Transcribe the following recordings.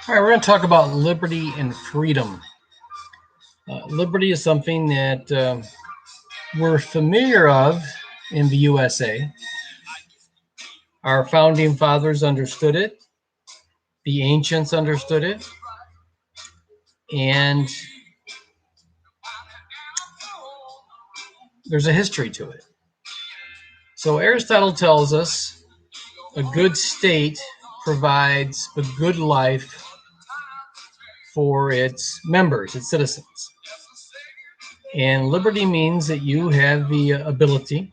All right, we're going to talk about liberty and freedom. Liberty is something that we're familiar of in the USA. Our founding fathers understood it, the ancients understood it, and there's a history to it. So Aristotle tells us a good state provides a good life for its members, its citizens. And liberty means that you have the ability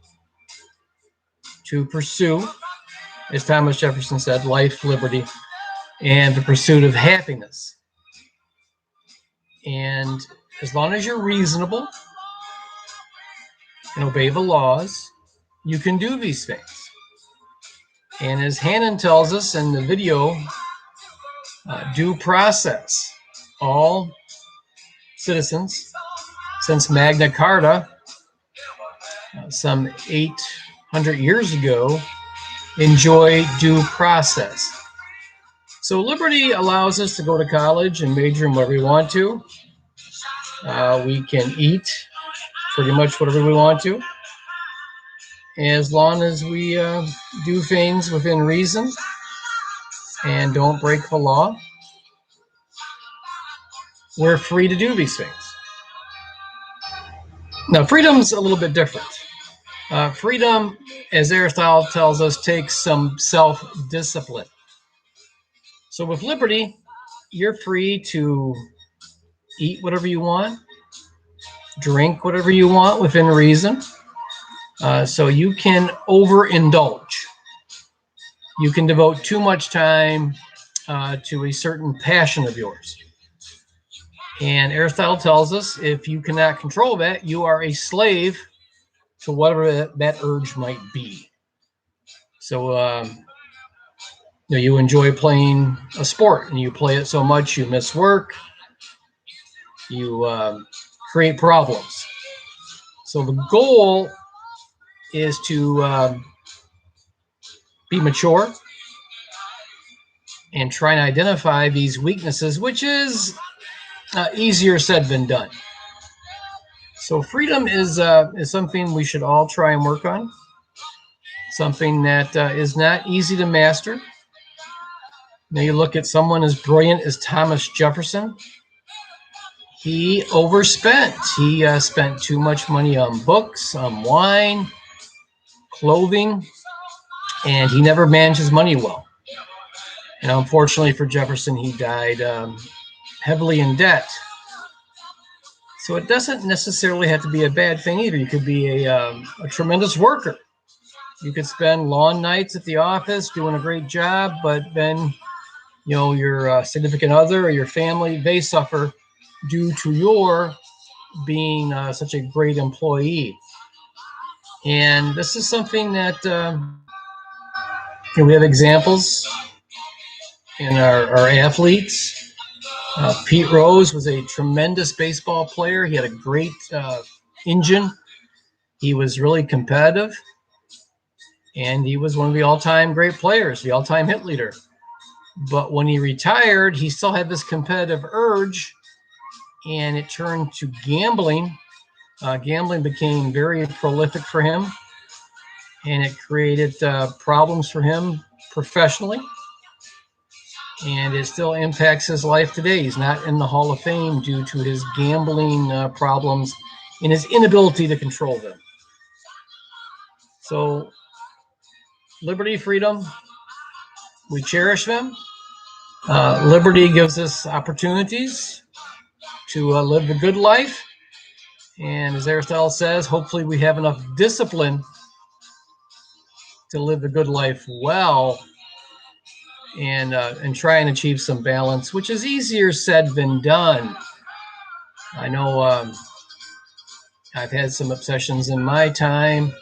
to pursue, as Thomas Jefferson said, life, liberty, and the pursuit of happiness. And as long as you're reasonable and obey the laws, you can do these things. And as Hannon tells us in the video, due process. All citizens, since Magna Carta, some 800 years ago, enjoy due process. So liberty allows us to go to college and major in whatever we want to. We can eat pretty much whatever we want to, as long as we do things within reason and don't break the law. We're free to do these things. Now, freedom's a little bit different. Freedom, as Aristotle tells us, takes some self-discipline. So with liberty, you're free to eat whatever you want, drink whatever you want within reason. So you can overindulge. You can devote too much time to a certain passion of yours. And Aristotle tells us if you cannot control that, you are a slave to whatever that urge might be. So you enjoy playing a sport and you play it so much you miss work. You create problems. So the goal is to be mature and try and identify these weaknesses, which is easier said than done. So freedom is something we should all try and work on. Something that is not easy to master. Now you look at someone as brilliant as Thomas Jefferson. He overspent. He spent too much money on books, on wine, clothing, and he never managed his money well. And unfortunately for Jefferson, he died heavily in debt. So it doesn't necessarily have to be a bad thing either. You could be a tremendous worker. You could spend long nights at the office doing a great job, but then your significant other or your family, they suffer due to your being such a great employee. And this is something that we have examples in our athletes. Pete Rose was a tremendous baseball player. He had a great engine. He was really competitive. And he was one of the all-time great players, the all-time hit leader. But when he retired, he still had this competitive urge, and it turned to gambling. Gambling became very prolific for him, and it created problems for him professionally. And it still impacts his life today. He's not in the Hall of Fame due to his gambling problems and his inability to control them. So liberty, freedom, we cherish them. Liberty gives us opportunities to live a good life. And as Aristotle says, hopefully we have enough discipline to live a good life well and try and achieve some balance, which is easier said than done. I know I've had some obsessions in my time,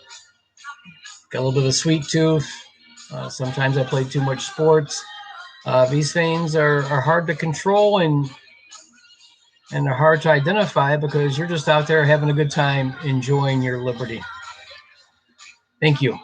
got a little bit of a sweet tooth. Sometimes I play too much sports. These things are hard to control and they're hard to identify because you're just out there having a good time enjoying your liberty. Thank you.